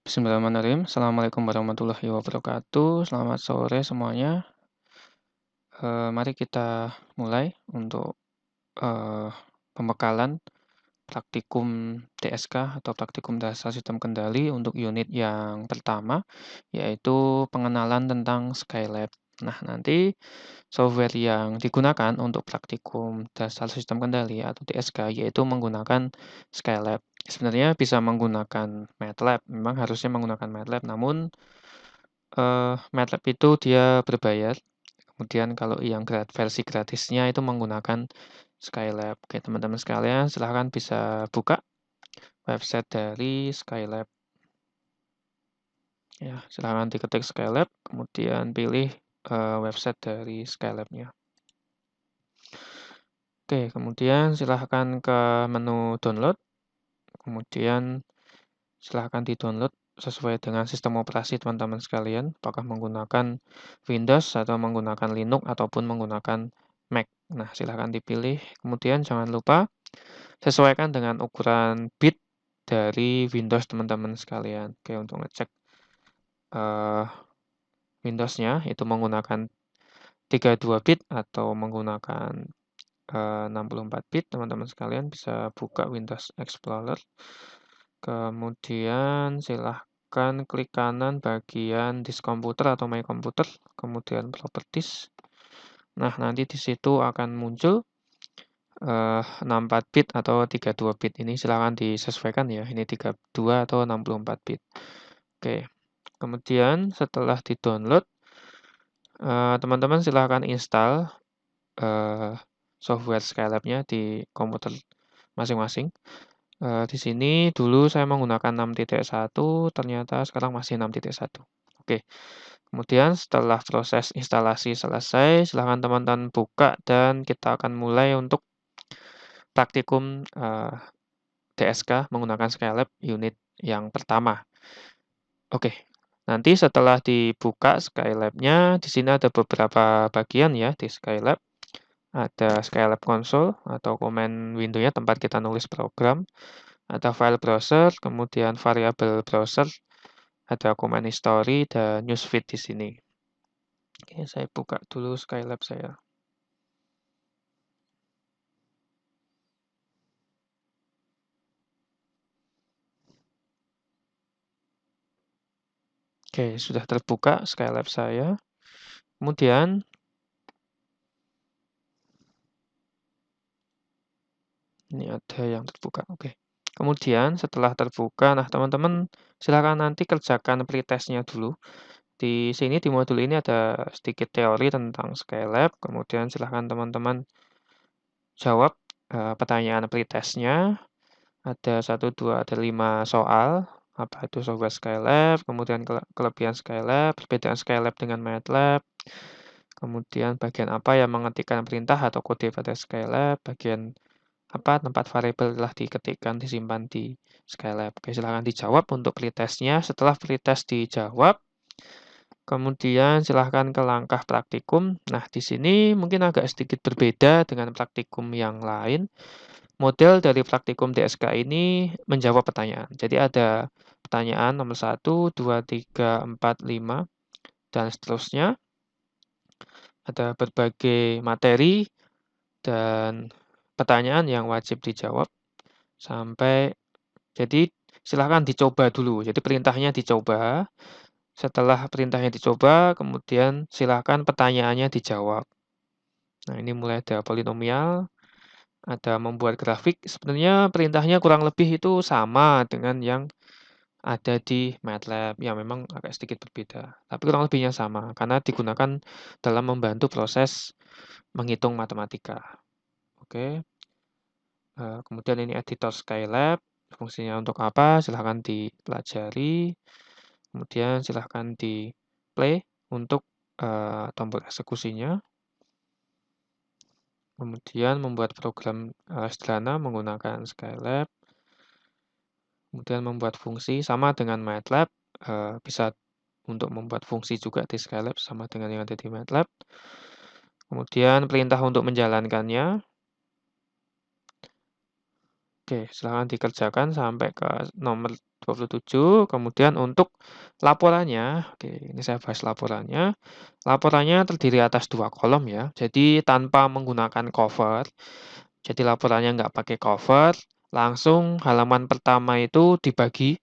Bismillahirrahmanirrahim. Assalamualaikum warahmatullahi wabarakatuh. Selamat sore semuanya. Mari kita mulai untuk eh, pembekalan praktikum TSK atau praktikum dasar sistem kendali untuk unit yang pertama, yaitu pengenalan tentang Skylab. Nah, nanti software yang digunakan untuk praktikum dasar sistem kendali atau TSK yaitu menggunakan Skylab. Sebenarnya bisa menggunakan MATLAB, memang harusnya menggunakan MATLAB, namun MATLAB itu dia berbayar. Kemudian kalau yang versi gratisnya itu menggunakan Skylab. Oke, teman-teman sekalian, silahkan bisa buka website dari Skylab. Ya, silahkan diketik Skylab, kemudian pilih website dari Skylab-nya. Oke, kemudian silahkan ke menu download, kemudian silahkan di-download sesuai dengan sistem operasi teman-teman sekalian, apakah menggunakan Windows atau menggunakan Linux ataupun menggunakan Mac. Nah, silahkan dipilih. Kemudian jangan lupa sesuaikan dengan ukuran bit dari Windows teman-teman sekalian. Oke, untuk ngecek Windows-nya itu menggunakan 32 bit atau menggunakan 64 bit, teman-teman sekalian bisa buka Windows Explorer. Kemudian silahkan klik kanan bagian This Computer atau My Computer, kemudian Properties. Nah, nanti di situ akan muncul 64 bit atau 32 bit. Ini silahkan disesuaikan ya, ini 32 atau 64 bit. Oke, kemudian setelah di-download, teman-teman silahkan install software Skylab-nya di komputer masing-masing. Di sini dulu saya menggunakan 6.1, ternyata sekarang masih 6.1. Oke, kemudian setelah proses instalasi selesai, silahkan teman-teman buka dan kita akan mulai untuk praktikum TSK menggunakan Skylab unit yang pertama. Oke, nanti setelah dibuka Skylab-nya, di sini ada beberapa bagian ya di Skylab. Ada Skylab Console atau command window-nya tempat kita nulis program. Ada file browser, kemudian variable browser, ada command history, dan newsfeed di sini. Oke, saya buka dulu Skylab saya. Oke, sudah terbuka Skylab saya. Kemudian, ini ada yang terbuka. Oke. Kemudian setelah terbuka, nah teman-teman silakan nanti kerjakan pretest-nya dulu. Di sini di modul ini ada sedikit teori tentang Skylab. Kemudian silakan teman-teman jawab pertanyaan pretest-nya. Ada 1, 2, ada 5 soal. Apa itu software Skylab, kemudian kelebihan Skylab, perbedaan Skylab dengan MATLAB, kemudian bagian apa yang mengetikkan perintah atau kode pada Skylab, bagian apa tempat variabel telah diketikkan disimpan di Skylab. Oke, silahkan dijawab untuk pretestnya. Setelah pretest dijawab, kemudian silahkan ke langkah praktikum. Nah, di sini mungkin agak sedikit berbeda dengan praktikum yang lain. Model dari praktikum DSK ini menjawab pertanyaan. Jadi ada pertanyaan nomor 1, 2, 3, 4, 5, dan seterusnya. Ada berbagai materi dan pertanyaan yang wajib dijawab sampai, jadi silahkan dicoba dulu. Jadi perintahnya dicoba. Setelah perintahnya dicoba, kemudian silahkan pertanyaannya dijawab. Nah, ini mulai ada polinomial, ada membuat grafik. Sebenarnya perintahnya kurang lebih itu sama dengan yang ada di MATLAB. Ya, memang agak sedikit berbeda. Tapi kurang lebihnya sama, karena digunakan dalam membantu proses menghitung matematika. Oke. Kemudian ini editor Skylab. Fungsinya untuk apa? Silahkan dipelajari. Kemudian silahkan di play untuk tombol eksekusinya. Kemudian membuat program sederhana menggunakan Skylab. Kemudian membuat fungsi sama dengan MATLAB. Bisa untuk membuat fungsi juga di Skylab sama dengan yang ada di MATLAB. Kemudian perintah untuk menjalankannya. Oke, silahkan dikerjakan sampai ke nomor 27, kemudian untuk laporannya, oke, ini saya bahas laporannya. Laporannya terdiri atas 2 kolom ya, jadi tanpa menggunakan cover. Jadi laporannya nggak pakai cover, langsung halaman pertama itu dibagi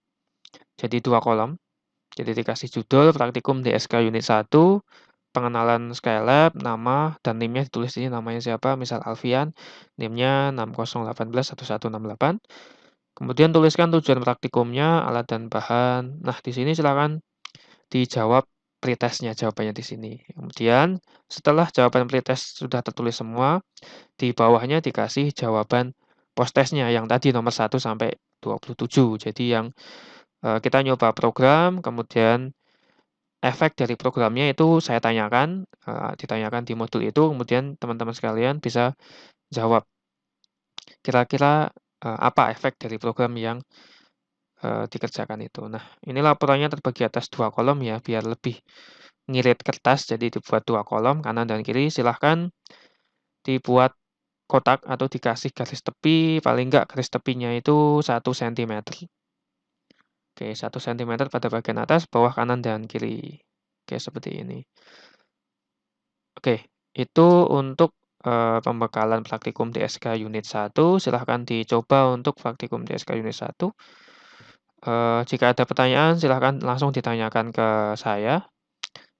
jadi 2 kolom. Jadi dikasih judul praktikum DSK unit 1, pengenalan Skylab, nama, dan NIM-nya ditulis ini namanya siapa, misal Alfian, NIM-nya 60181168. Kemudian tuliskan tujuan praktikumnya, alat dan bahan. Nah, di sini silakan dijawab pretestnya, jawabannya di sini. Kemudian setelah jawaban pretest sudah tertulis semua, di bawahnya dikasih jawaban posttestnya yang tadi nomor 1 sampai 27. Jadi yang kita nyoba program, kemudian efek dari programnya itu saya tanyakan, ditanyakan di modul itu, kemudian teman-teman sekalian bisa jawab kira-kira apa efek dari program yang dikerjakan itu. Nah, ini laporannya terbagi atas 2 kolom ya, biar lebih ngirit kertas, jadi dibuat 2 kolom, kanan dan kiri. Silahkan dibuat kotak atau dikasih garis tepi, paling enggak garis tepinya itu 1 cm. Oke, 1 cm pada bagian atas, bawah, kanan, dan kiri. Oke, seperti ini. Oke, itu untuk pembekalan praktikum DSK unit 1. Silahkan dicoba untuk praktikum DSK unit 1. Jika ada pertanyaan silahkan langsung ditanyakan ke saya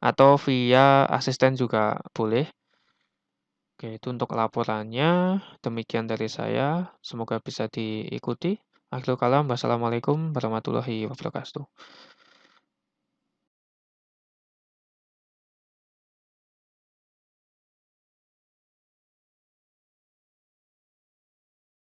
atau via asisten juga boleh. Oke, itu untuk laporannya. Demikian dari saya. Semoga bisa diikuti. Akhirul kalam, wassalamualaikum warahmatullahi wabarakatuh.